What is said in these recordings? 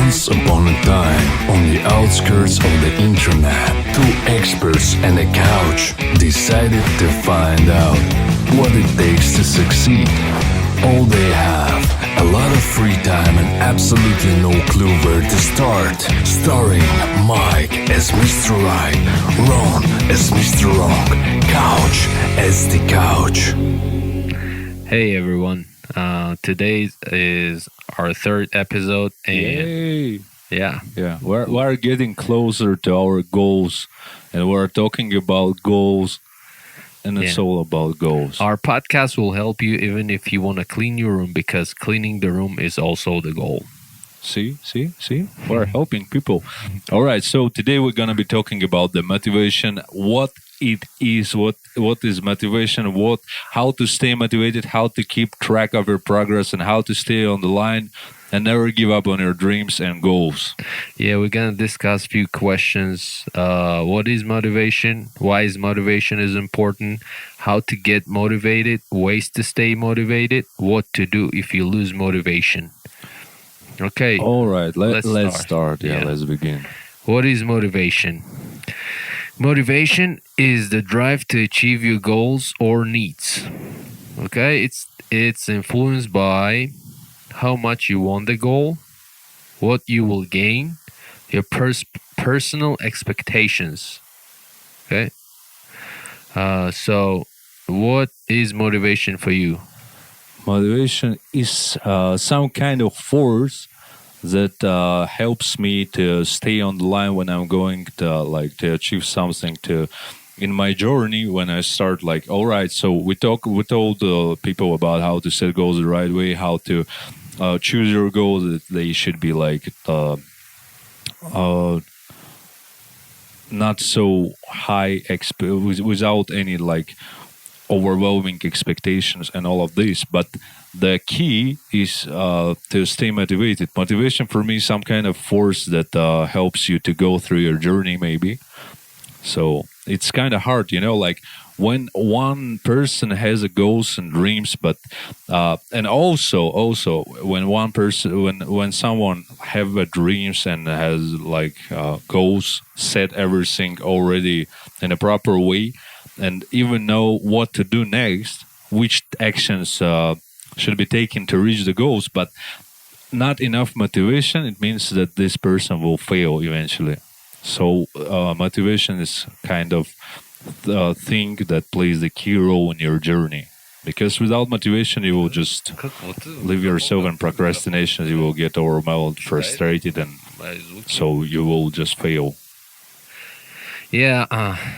Once upon a time, on the outskirts of the internet, two experts and a couch decided to find out what it takes to succeed. All they have, a lot of free time and absolutely no clue where to start. Starring Mike as Mr. Right, Ron as Mr. Wrong, Couch as the Couch. Hey everyone, today is our third episode, and Yay! yeah, We're getting closer to our goals, and we're talking about goals, and it's Yeah. all about goals. our podcast will help you even if you want to clean your room, because cleaning the room is also the goal. See, we're helping people. All right, so today we're gonna be talking about the motivation, what it is, what is motivation, how to stay motivated, how to keep track of your progress, and how to stay on the line and never give up on your dreams and goals. Yeah, we're gonna discuss a few questions. What is motivation? Why is motivation is important? How to get motivated? Ways to stay motivated? What to do if you lose motivation? Okay. All right, let's Let's start. Yeah. Let's begin. What is motivation? Motivation is the drive to achieve your goals or needs. Okay, it's influenced by how much you want the goal, what you will gain, your personal expectations. Okay, so what is motivation for you? Motivation is some kind of force that helps me to stay on the line when I'm going to achieve something in my journey. When I start, all right, so we told people about how to set goals the right way, how to choose your goals, that they should be not so high without any overwhelming expectations and all of this. But the key is to stay motivated. Motivation for me is some kind of force that helps you to go through your journey, maybe. So it's kind of hard, when one person has a goals and dreams, but and also when one person when someone have a dreams and has goals, set everything already in a proper way, and even know what to do next, which actions should be taken to reach the goals, but not enough motivation, it means that this person will fail eventually. So motivation is kind of the thing that plays the key role in your journey. Because without motivation, you will just leave yourself in procrastination. You will get overwhelmed, frustrated, and so you will just fail. Yeah,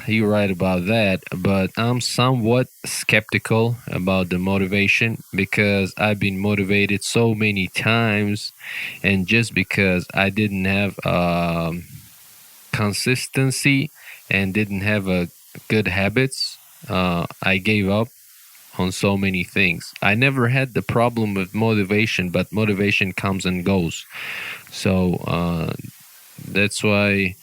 you're right about that, but I'm somewhat skeptical about the motivation because I've been motivated so many times, and just because I didn't have consistency and didn't have a good habits, I gave up on so many things. I never had the problem with motivation, but motivation comes and goes. So that's why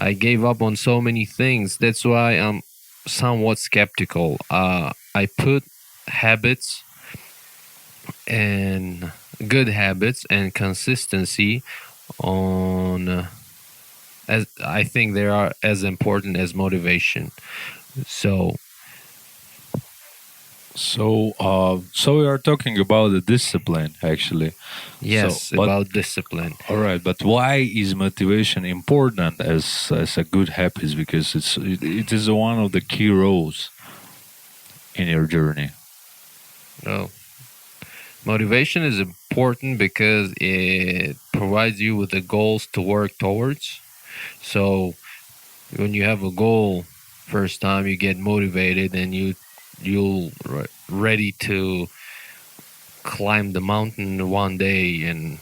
I gave up on so many things. That's why I'm somewhat skeptical. I put habits and good habits and consistency on as I think they are as important as motivation. So So we are talking about the discipline, actually. yes, But about discipline. all right, but why is motivation important as a good habit? Because it is one of the key roles in your journey. Oh, motivation is important because it provides you with the goals to work towards. So when you have a goal, first time you get motivated and you'll ready to climb the mountain one day and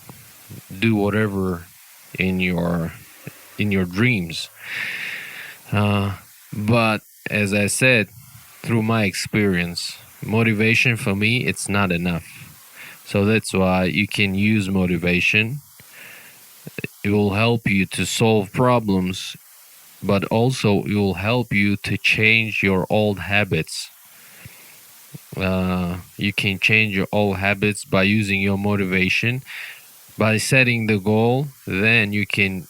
do whatever in your dreams. But as I said, through my experience, motivation for me it's not enough. So that's why you can use motivation. It will help you to solve problems, but also it will help you to change your old habits. You can change your old habits by using your motivation. By setting the goal, then you can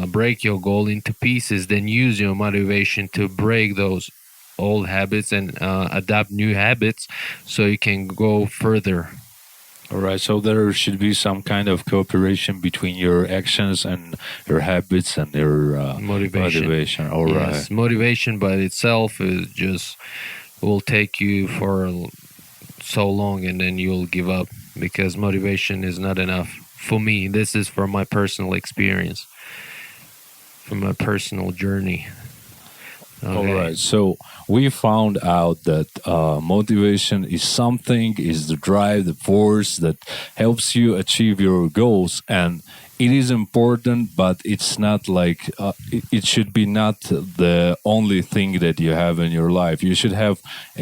break your goal into pieces, then use your motivation to break those old habits and adopt new habits so you can go further. All right, so there should be some kind of cooperation between your actions and your habits and your Motivation. motivation. All right. Yes, motivation by itself is just will take you for so long and then you'll give up because motivation is not enough. For me, this is from my personal experience, from my personal journey. All Okay. right. So we found out that motivation is something, is the drive, the force that helps you achieve your goals, and it is important, but it's not like it should be not the only thing that you have in your life. You should have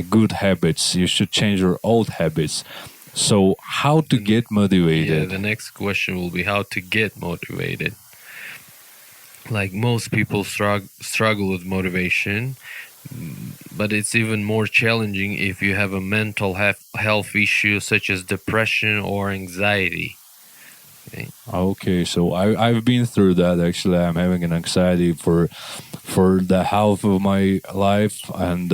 good habits. You should change your old habits. So how to get Yeah, motivated? the next question will be how to get motivated. Like most people struggle with motivation, but it's even more challenging if you have a mental health issue such as depression or anxiety. Okay. Okay, so I've been through that actually. I'm having an anxiety for the half of my life, and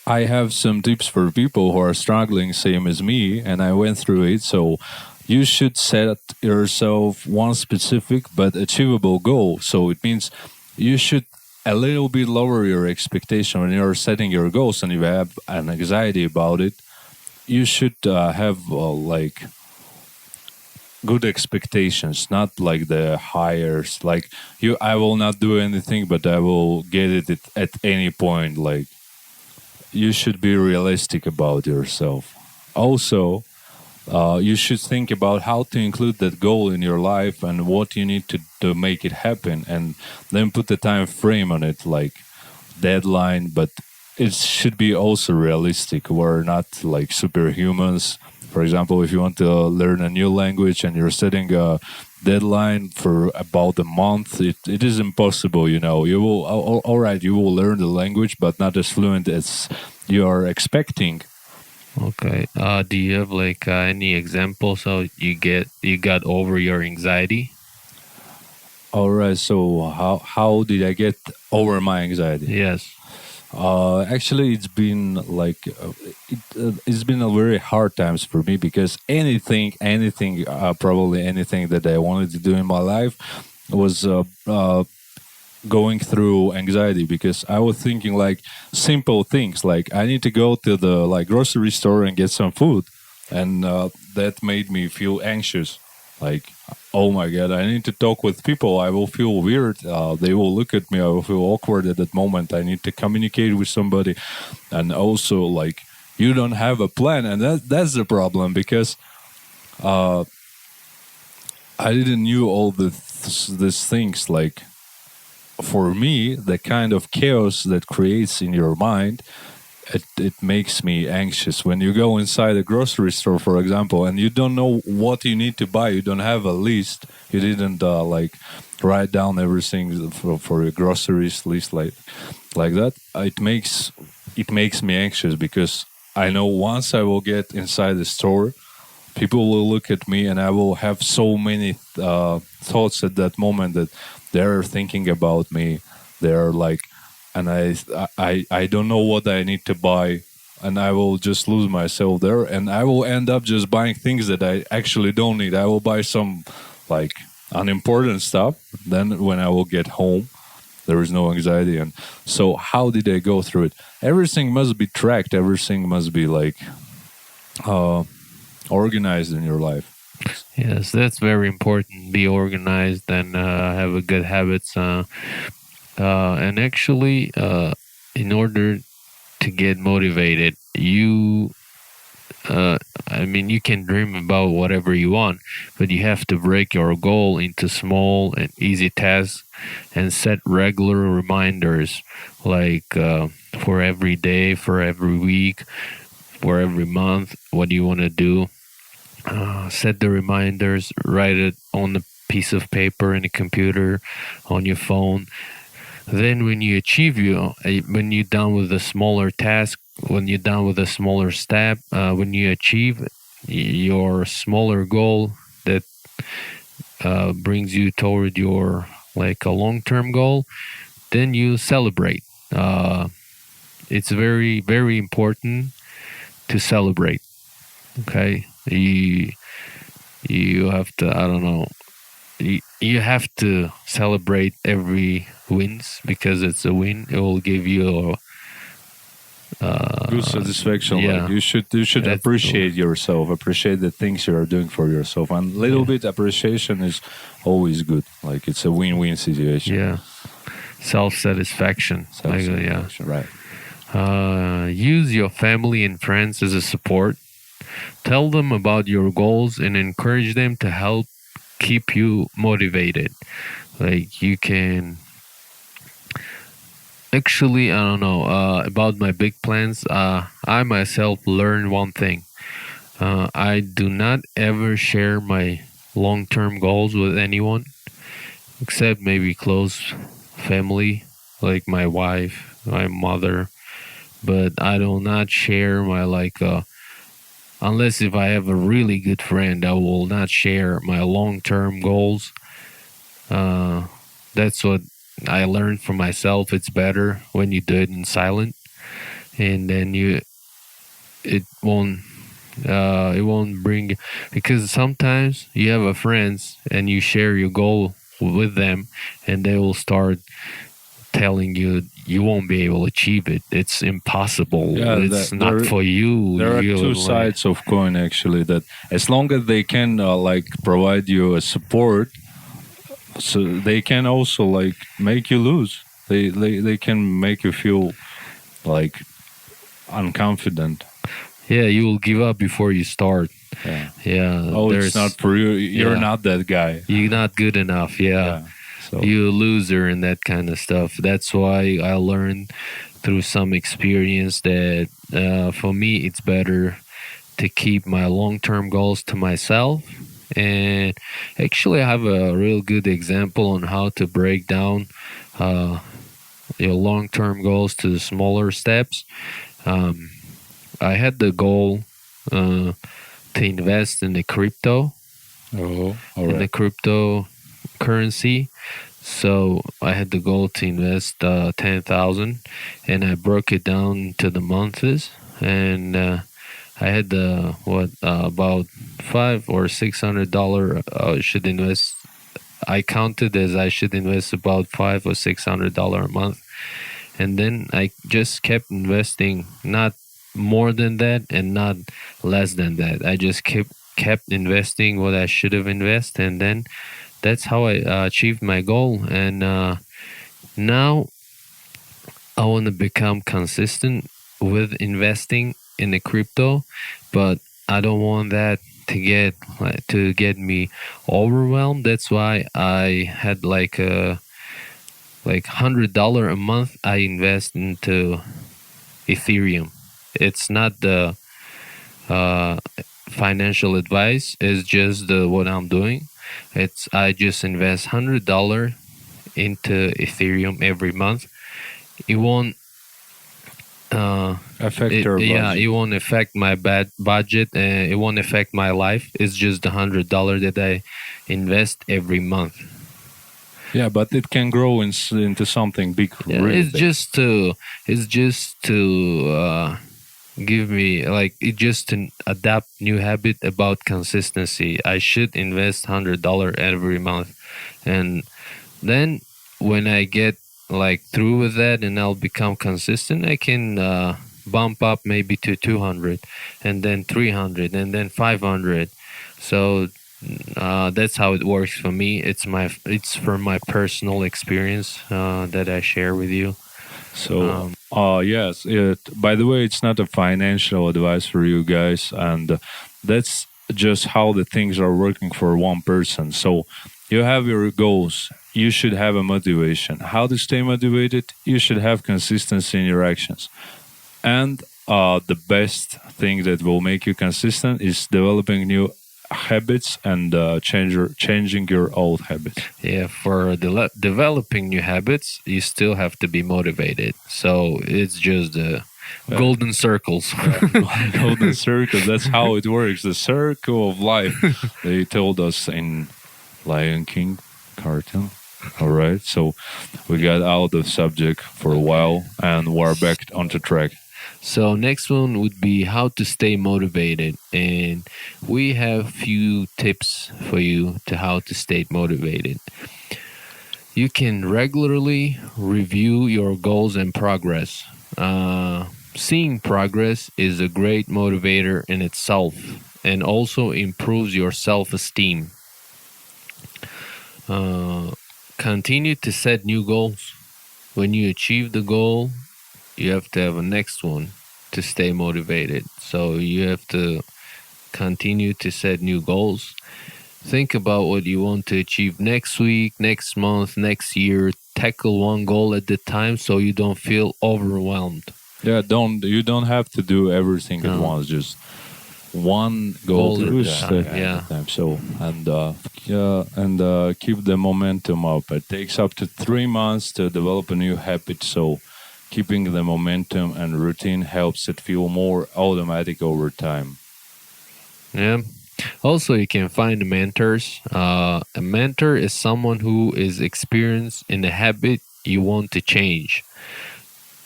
I have some tips for people who are struggling same as me, and I went through it. So you should set yourself one specific but achievable goal. So it means you should a little bit lower your expectation when you're setting your goals, and if you have an anxiety about it, you should have like good expectations, not like the hires. Like you, I will not do anything, but I will get it at any point. Like you should be realistic about yourself. Also, you should think about how to include that goal in your life and what you need to make it happen, and then put the time frame on it, like deadline. But it should be also realistic. We're not like superhumans. For example, if you want to learn a new language and you're setting a deadline for about a month, it is impossible. You know, you will all right, you will learn the language, but not as fluent as you are expecting. Okay. Do you have like any examples how you got over your anxiety? All right, so how did I get over my anxiety? Yes. Actually, it's been like it's been a very hard times for me because anything, probably anything that I wanted to do in my life was going through anxiety because I was thinking like simple things like I need to go to the like grocery store and get some food, and that made me feel anxious. Like, oh my god, I need to talk with people. I will feel weird. They will look at me. I will feel awkward at that moment. I need to communicate with somebody, and also like you don't have a plan, and that's the problem because I didn't knew all these things like for me, the kind of chaos that creates in your mind, it makes me anxious. When you go inside a grocery store, for example, and you don't know what you need to buy, you don't have a list, you didn't like write down everything for your groceries list like that. It makes me anxious because I know once I will get inside the store, people will look at me and I will have so many thoughts at that moment that they're thinking about me. They're like, and I don't know what I need to buy, and I will just lose myself there, and I will end up just buying things that I actually don't need. I will buy some like unimportant stuff. Then when I will get home, there is no anxiety. And so, how did I go through it? Everything must be tracked. Everything must be like uh, organized in your life. Yes, that's very important. Be organized and have a good habits. And actually, in order to get motivated, I mean, you can dream about whatever you want, but you have to break your goal into small and easy tasks and set regular reminders, like for every day, for every week, for every month, what do you want to do. Set the reminders, write it on a piece of paper in a computer, on your phone. Then when you're done with a smaller task, when you're done with a smaller step, when you achieve your smaller goal, that brings you toward your like a long-term goal, then you celebrate. It's very very important to celebrate. Okay, you have to, I don't know, you have to celebrate every wins because it's a win. It will give you Good satisfaction. yeah. Like you should That's appreciate yourself, appreciate the things you are doing for yourself, and little Yeah. bit appreciation is always good. Like it's a win-win situation. Yeah, self-satisfaction. Like, yeah. Satisfaction, right? Use your family and friends as a support. Tell them about your goals and encourage them to help keep you motivated. Like you can actually, I don't know, about my big plans. I myself learned one thing. I do not ever share my long-term goals with anyone except maybe close family, like my wife, my mother. But I do not share my like unless if I have a really good friend, I will not share my long-term goals. Uh, that's what I learned from myself. It's better when you do it in silent, and then it won't it won't bring, because sometimes you have a friends and you share your goal with them, and they will start telling you you won't be able to achieve it. It's impossible. Yeah, It's not for you. There are You two like- sides of coin actually. That as long as they can like provide you a support, so they can also like make you lose. They can make you feel like unconfident. Yeah, you will give up before you start. Yeah. Yeah. Oh, it's not for you. You're yeah. not that guy. You're not good enough. Yeah. So You a loser and that kind of stuff. That's why I learned through some experience that for me it's better to keep my long-term goals to myself. And actually, I have a real good example on how to break down your long-term goals to the smaller steps. Um, I had the goal to invest in the crypto, oh, all in the right. cryptocurrency. So I had the goal to invest 10,000, and I broke it down to the months, and I had the about $500 or $600 should invest. I counted as I should invest about $500 or $600 a month, and then I just kept investing, not more than that and not less than that. I just kept investing what I should have invested, and then that's how I achieved my goal. And now I want to become consistent with investing in the crypto, but I don't want that to get me overwhelmed. That's why I had like $100 a month I invest into Ethereum. It's not the uh, financial advice. It's just what I'm doing. It's I just invest $100 into Ethereum every month. It won't Affect your yeah, budget. it won't affect my bad budget. It won't affect my life. It's just $100 that I invest every month. Yeah, but it can grow into something big. Yeah, Really it's big. just to give me like it just to adapt new habit about consistency. I should invest $100 every month, and then when I get like through with that and I'll become consistent, I can bump up maybe to 200, and then 300, and then 500. So that's how it works for me. It's from my personal experience that I share with you. So, yes. By the way, it's not a financial advice for you guys, and that's just how the things are working for one person. So, you have your goals. You should have a motivation. How to stay motivated? You should have consistency in your actions. And the best thing that will make you consistent is developing new habits and changing your old habits. Yeah, for developing new habits, you still have to be motivated. So it's just golden circles. Golden circle. That's how it works. The circle of life. They told us in Lion King cartoon. All right. So we got out of subject for a while and we're back onto track. So next one would be how to stay motivated, and we have few tips for you to how to stay motivated. You can regularly review your goals and progress. Seeing progress is a great motivator in itself and also improves your self-esteem. Uh, Continue to set new goals. When you achieve the goal, you have to have a next one to stay motivated. So you have to continue to set new goals. Think about what you want to achieve next week, next month, next year. Tackle one goal at a time so you don't feel overwhelmed. Yeah, don't have to do everything at No. once. Just one goal Goal to at push a time, yeah. at a time. So and keep the momentum up. It takes up to 3 months to develop a new habit. So keeping the momentum and routine helps it feel more automatic over time. Yeah. Also, you can find mentors. A mentor is someone who is experienced in a habit you want to change.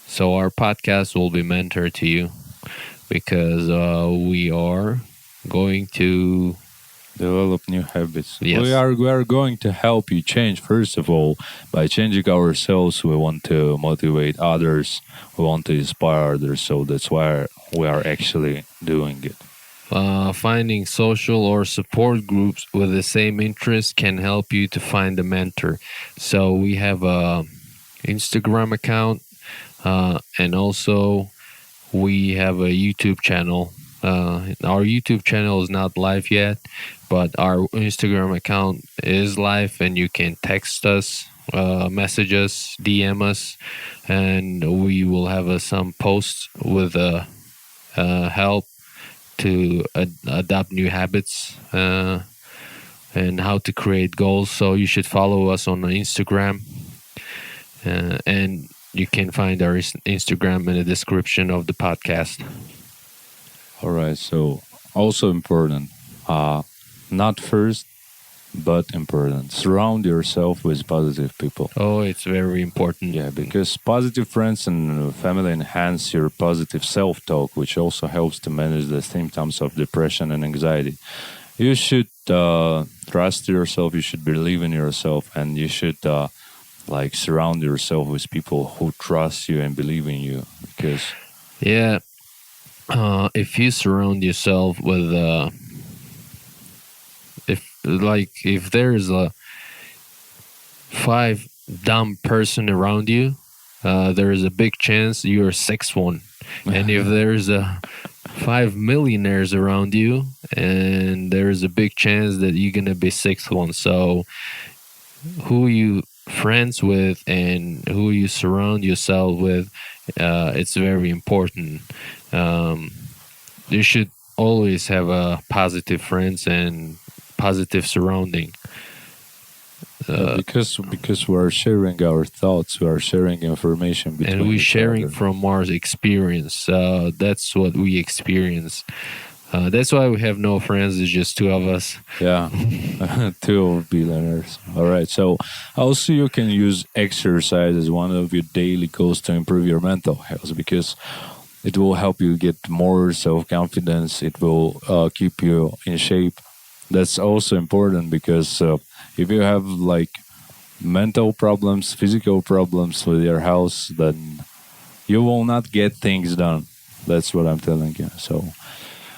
So our podcast will be mentor to you because we are going to. Develop new habits. Yes. We are going to help you change. First of all, by changing ourselves, we want to motivate others. We want to inspire others. So that's why we are actually doing it. Finding social or support groups with the same interest can help you to find a mentor. So we have a Instagram account, and also we have a YouTube channel. Our YouTube channel is not live yet, but our Instagram account is live, and you can text us, message us, DM us, and we will have some posts with help to adopt new habits and how to create goals. So you should follow us on Instagram, and you can find our Instagram in the description of the podcast. All right. So also important, not first, but important. Surround yourself with positive people. Oh, it's very important. Yeah, because positive friends and family enhance your positive self-talk, which also helps to manage the symptoms of depression and anxiety. You should trust yourself. You should believe in yourself, and you should like surround yourself with people who trust you and believe in you. Because Yeah, if you surround yourself with if there's a five dumb person around you, there is a big chance you're a sixth one. And if there's a five millionaires around you, and there's a big chance that you're gonna be sixth one. So who you friends with and who you surround yourself with, it's very important. You should always have positive friends and positive surrounding. because we are sharing our thoughts, we are sharing information between And we're each sharing other. from our experience. That's what we experience. That's why we have no friends. It's just two of us. Yeah, two billionaires. All right. So also you can use exercise as one of your daily goals to improve your mental health because it will help you get more self-confidence. It will keep you in shape. That's also important because if you have like mental problems, physical problems with your house, then you will not get things done. That's what I'm telling you. So.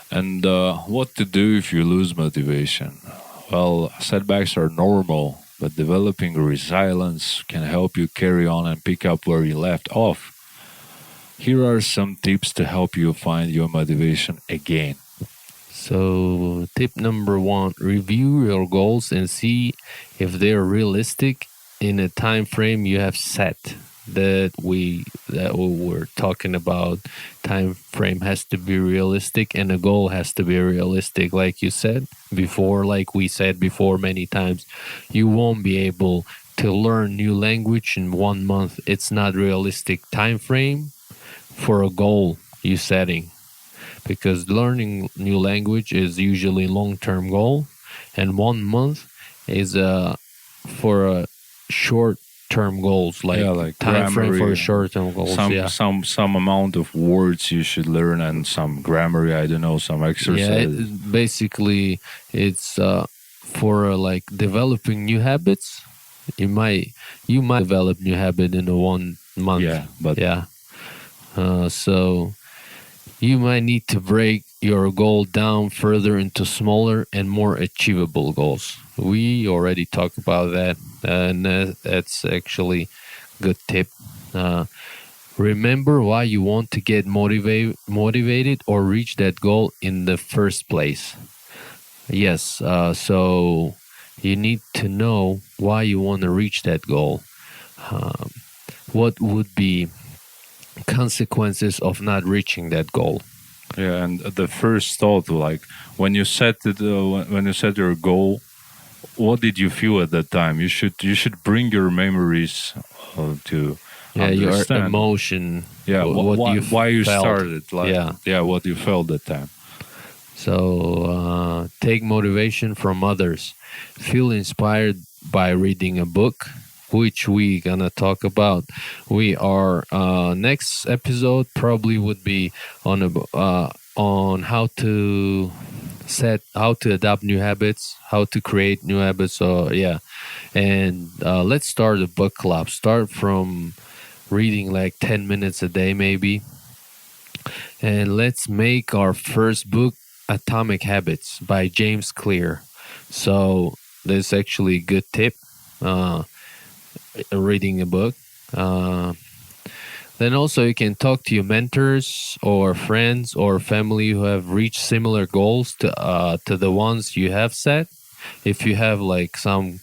And what to do if you lose motivation? Well, setbacks are normal, but developing resilience can help you carry on and pick up where you left off. Here are some tips to help you find your motivation again. So, tip number one: review your goals and see if they're realistic in a time frame you have set. That we were talking about. Time frame has to be realistic, and the goal has to be realistic. Like you said before, like we said before many times, you won't be able to learn new language in 1 month. It's not realistic time frame for a goal you're setting, because learning new language is usually long-term goal, and 1 month is for a short-term goals, like Yeah, like time frame for grammar, short-term goals. some Yeah, some amount of words you should learn, and some grammar. I don't know, some yeah. exercise. Basically, it's for like developing new habits. You might develop new habit in a 1 month. Yeah, but Yeah. So you might need to break your goal down further into smaller and more achievable goals. We already talked about that, and that's actually good tip. Uh, Remember why you want to get motivated or reach that goal in the first place. Yes, so you need to know why you want to reach that goal. Um, what would be consequences of not reaching that goal? yeah, and the first thought, like when you set your goal, what did you feel at that time? You should bring your memories to Yeah, your understand. emotion, Yeah, what you why you felt. started, like, Yeah. yeah, what you felt that time. So take motivation from others. Feel inspired by reading a book, which we gonna talk about. We are next episode probably would be on how to adopt new habits, how to create new habits. So yeah, and let's start a book club. Start from reading like 10 minutes a day, maybe, and let's make our first book Atomic Habits by James Clear. So that's actually a good tip, uh, reading a book. Uh, then also you can talk to your mentors or friends or family who have reached similar goals to the ones you have set. If you have like some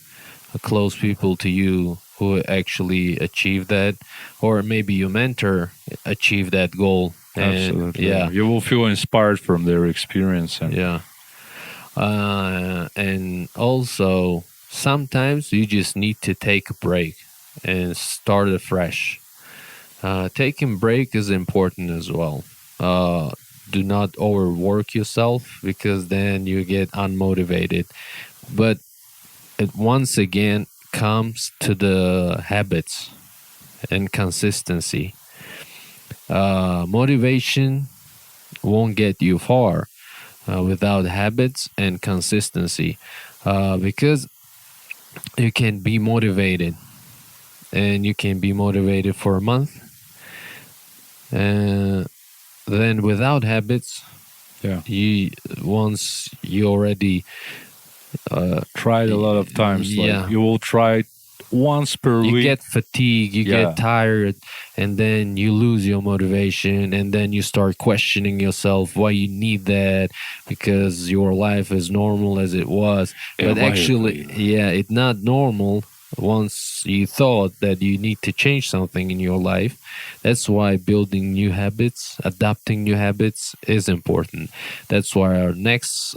close people to you who actually achieve that, or maybe your mentor achieve that goal, and Absolutely, yeah, you will feel inspired from their experience. And yeah. And also, sometimes you just need to take a break and start afresh. Taking break is important as well. Do not overwork yourself, because then you get unmotivated. But it once again comes to the habits and consistency. Motivation won't get you far without habits and consistency, because you can be motivated, and you can be motivated for a month, and then without habits, yeah, you once you already tried a lot of times. Like, yeah, you will try once per you week. get fatigued, you Yeah. get tired, and then you lose your motivation, and then you start questioning yourself why you need that, because your life is normal as it was. Yeah, But why actually, agree? yeah, it's not normal once you thought that you need to change something in your life. That's why building new habits, adapting new habits is important. That's why our next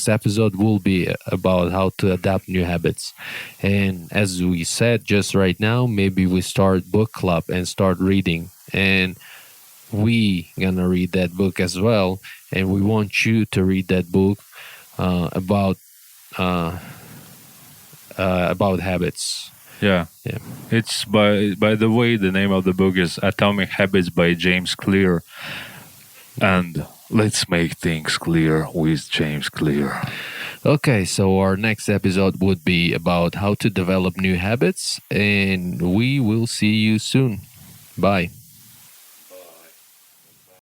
episode will be about how to adapt new habits. And as we said just right now, maybe we start book club and start reading, and we gonna read that book as well, and we want you to read that book uh, about uh, about habits. Yeah. Yeah. It's by the way, the name of the book is Atomic Habits by James Clear. And let's make things clear with James Clear. Okay, so our next episode would be about how to develop new habits, and we will see you soon. Bye.